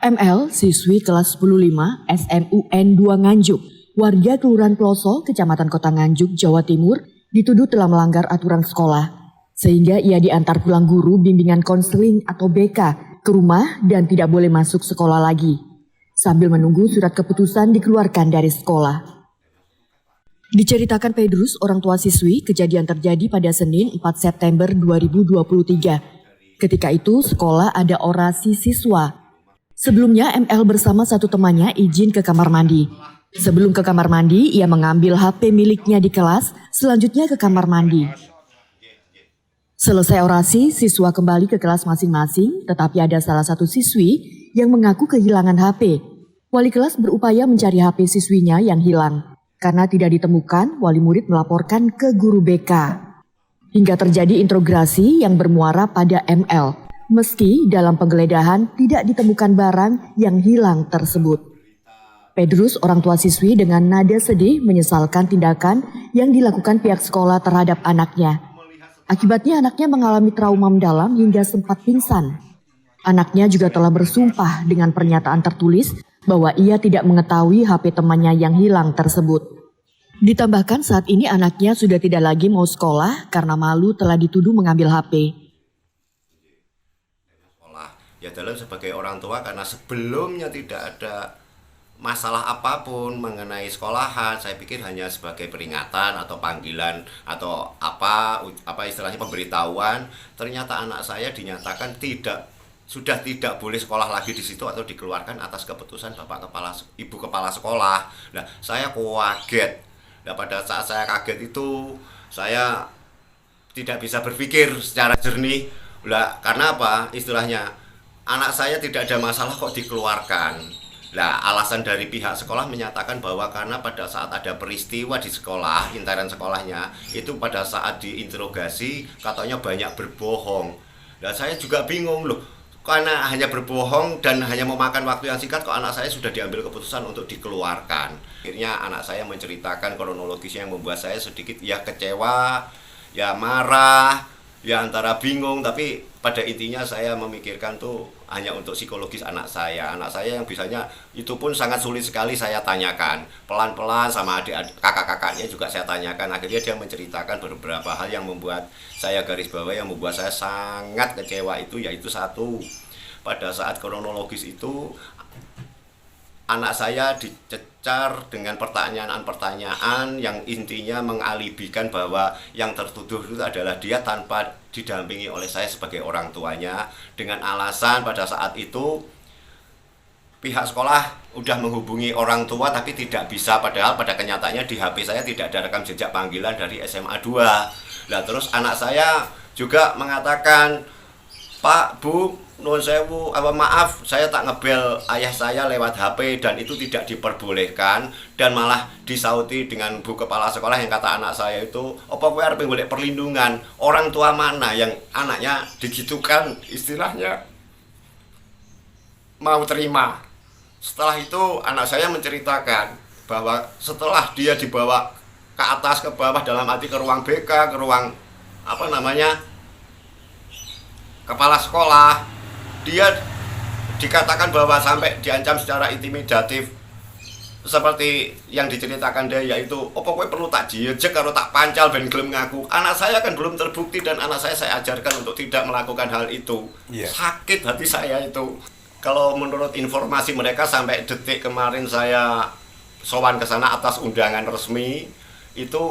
ML, siswi kelas 10-5 SMUN 2 Nganjuk, warga Kelurahan Ploso, Kecamatan Kota Nganjuk, Jawa Timur, dituduh telah melanggar aturan sekolah. Sehingga ia diantar pulang guru bimbingan konseling atau BK ke rumah dan tidak boleh masuk sekolah lagi. Sambil menunggu surat keputusan dikeluarkan dari sekolah. Diceritakan Pedrus, orang tua siswi, kejadian terjadi pada Senin 4 September 2023. Ketika itu sekolah ada orasi siswa. Sebelumnya ML bersama satu temannya izin ke kamar mandi. Sebelum ke kamar mandi, ia mengambil HP miliknya di kelas, selanjutnya ke kamar mandi. Selesai orasi, siswa kembali ke kelas masing-masing, tetapi ada salah satu siswi yang mengaku kehilangan HP. Wali kelas berupaya mencari HP siswinya yang hilang. Karena tidak ditemukan, wali murid melaporkan ke guru BK. Hingga terjadi interogasi yang bermuara pada ML. Meski dalam penggeledahan tidak ditemukan barang yang hilang tersebut. Pedrus, orang tua siswi dengan nada sedih menyesalkan tindakan yang dilakukan pihak sekolah terhadap anaknya. Akibatnya anaknya mengalami trauma mendalam hingga sempat pingsan. Anaknya juga telah bersumpah dengan pernyataan tertulis bahwa ia tidak mengetahui HP temannya yang hilang tersebut. Ditambahkan saat ini anaknya sudah tidak lagi mau sekolah karena malu telah dituduh mengambil HP. Ya dalam sebagai orang tua, karena sebelumnya tidak ada masalah apapun mengenai sekolahan, saya pikir hanya sebagai peringatan atau panggilan atau apa istilahnya pemberitahuan. Ternyata anak saya dinyatakan sudah tidak boleh sekolah lagi di situ atau dikeluarkan atas keputusan ibu kepala sekolah. Nah, saya kaget. Nah, pada saat saya kaget itu saya tidak bisa berpikir secara jernih. Lah, karena apa? Istilahnya anak saya tidak ada masalah kok dikeluarkan. Nah, alasan dari pihak sekolah menyatakan bahwa karena pada saat ada peristiwa di sekolah, intern sekolahnya, itu pada saat diinterogasi katanya banyak berbohong. Nah, saya juga bingung loh, karena hanya berbohong dan hanya memakan waktu yang singkat kok anak saya sudah diambil keputusan untuk dikeluarkan. Akhirnya anak saya menceritakan kronologisnya yang membuat saya sedikit ya kecewa, ya marah, ya antara bingung, tapi pada intinya saya memikirkan tuh hanya untuk psikologis anak saya. Anak saya yang bisanya itu pun sangat sulit sekali saya tanyakan. Pelan-pelan sama adik-adik kakak-kakaknya juga saya tanyakan. Akhirnya dia menceritakan beberapa hal yang membuat saya garis bawah, yang membuat saya sangat kecewa itu, yaitu satu, pada saat kronologis itu anak saya dicecar dengan pertanyaan-pertanyaan yang intinya mengalibikan bahwa yang tertuduh itu adalah dia tanpa didampingi oleh saya sebagai orang tuanya, dengan alasan pada saat itu pihak sekolah udah menghubungi orang tua tapi tidak bisa, padahal pada kenyataannya di HP saya tidak ada rekam jejak panggilan dari SMA 2. Nah, terus anak saya juga mengatakan, "Pak, Bu, nuwun sewu, maaf, saya tak ngebel ayah saya lewat HP dan itu tidak diperbolehkan," dan malah disauti dengan Bu Kepala Sekolah yang kata anak saya itu, "Apa kowe arep golek perlindungan? Orang tua mana yang anaknya digitukan?" Istilahnya mau terima. Setelah itu anak saya menceritakan bahwa setelah dia dibawa ke atas ke bawah, dalam arti ke ruang BK, ke ruang kepala sekolah, dia dikatakan bahwa sampai diancam secara intimidatif seperti yang diceritakan dia, yaitu opo kowe perlu tak jejek karo tak pancal ben gelem ngaku. Anak saya kan belum terbukti dan anak saya ajarkan untuk tidak melakukan hal itu. Sakit hati saya itu. Kalau menurut informasi mereka sampai detik kemarin saya sowan ke sana atas undangan resmi, itu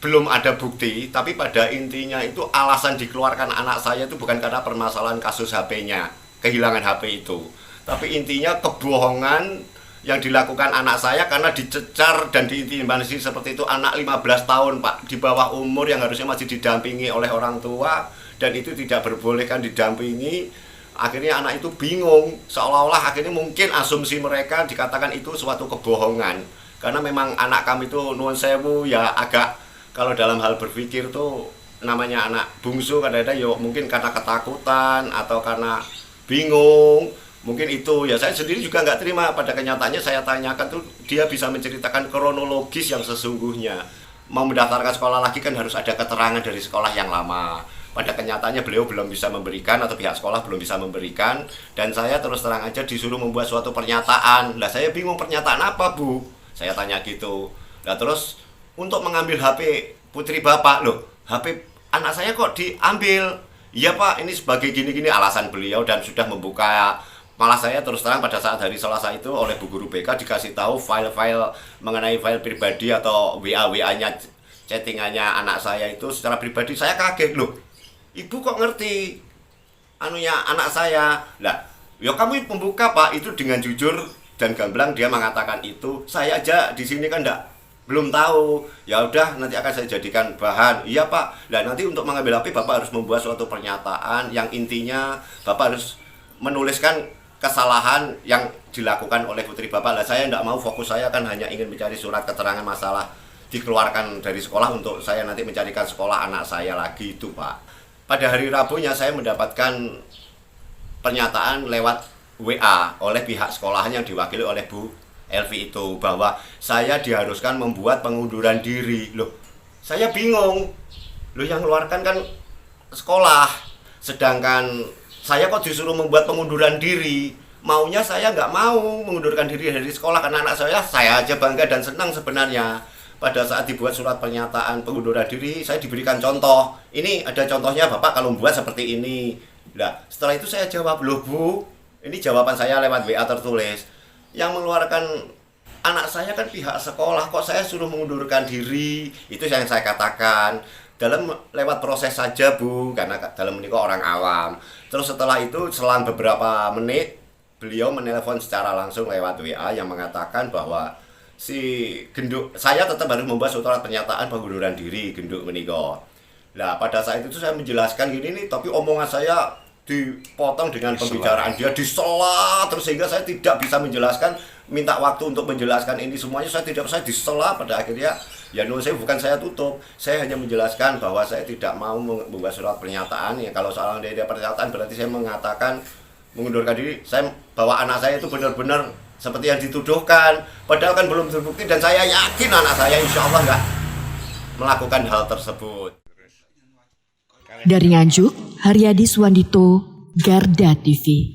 belum ada bukti, tapi pada intinya itu alasan dikeluarkan anak saya itu bukan karena permasalahan kasus HP-nya, kehilangan HP itu. Tapi intinya kebohongan yang dilakukan anak saya karena dicecar dan diintimidasi seperti itu. Anak 15 tahun, Pak, di bawah umur yang harusnya masih didampingi oleh orang tua, dan itu tidak berbolehkan didampingi. Akhirnya anak itu bingung, seolah-olah akhirnya mungkin asumsi mereka dikatakan itu suatu kebohongan. Karena memang anak kami itu nuwun sewu ya agak, kalau dalam hal berpikir tuh namanya anak bungsu kadang-kadang ya mungkin karena ketakutan atau karena bingung, mungkin itu. Ya saya sendiri juga nggak terima, pada kenyataannya saya tanyakan tuh dia bisa menceritakan kronologis yang sesungguhnya. Mau mendaftarkan sekolah lagi kan harus ada keterangan dari sekolah yang lama. pada kenyataannya beliau belum bisa memberikan atau pihak sekolah belum bisa memberikan, dan saya terus terang aja disuruh membuat suatu pernyataan. Lah saya bingung pernyataan apa Bu? Saya tanya gitu. Lah terus untuk mengambil HP putri Bapak, loh HP anak saya kok diambil? Iya Pak, ini sebagai gini-gini alasan beliau, dan sudah membuka. Malah saya terus terang pada saat hari Selasa itu oleh Bu Guru BK dikasih tahu file-file mengenai file pribadi atau WA-nya, chattingannya anak saya itu secara pribadi. Saya kaget, loh Ibu kok ngerti anunya anak saya? Lah ya kamu pembuka Pak, itu dengan jujur dan gamblang dia mengatakan itu. Saya aja di sini kan belum tahu. Ya udah, nanti akan saya jadikan bahan. Iya Pak. Lah nanti untuk mengambil HP Bapak harus membuat suatu pernyataan yang intinya Bapak harus menuliskan kesalahan yang dilakukan oleh putri Bapak. Lah saya tidak mau, fokus saya kan hanya ingin mencari surat keterangan masalah dikeluarkan dari sekolah untuk saya nanti mencarikan sekolah anak saya lagi itu Pak. Pada hari Rabunya saya mendapatkan pernyataan lewat WA oleh pihak sekolah yang diwakili oleh Bu Elvi itu, bahwa saya diharuskan membuat pengunduran diri. Loh saya bingung, loh yang mengeluarkan kan sekolah, sedangkan saya kok disuruh membuat pengunduran diri. Maunya saya nggak mau mengundurkan diri dari sekolah, karena anak saya aja bangga dan senang sebenarnya. Pada saat dibuat surat pernyataan pengunduran diri, saya diberikan contoh. Ini ada contohnya Bapak kalau membuat seperti ini. Nah, setelah itu saya jawab, loh Bu, ini jawaban saya lewat WA tertulis. Yang mengeluarkan anak saya kan pihak sekolah, kok saya suruh mengundurkan diri? Itu yang saya katakan. Dalam lewat proses saja Bu, karena dalam menikah orang awam. Terus setelah itu selang beberapa menit beliau menelpon secara langsung lewat WA yang mengatakan bahwa si Genduk, saya tetap harus membuat surat pernyataan pengunduran diri Genduk menikah. Nah pada saat itu saya menjelaskan gini nih, tapi omongan saya dipotong dengan pembicaraan dia, disela terus, sehingga saya tidak bisa menjelaskan, minta waktu untuk menjelaskan ini semuanya, saya disela. Pada akhirnya ya saya bukan saya tutup, saya hanya menjelaskan bahwa saya tidak mau membuat surat pernyataan. Ya kalau soal ada pernyataan berarti saya mengatakan mengundurkan diri, saya bahwa anak saya itu benar-benar seperti yang dituduhkan, padahal kan belum terbukti, dan saya yakin anak saya insya Allah nggak melakukan hal tersebut. Dari Nganjuk, Haryadi Suwandito, Garda TV.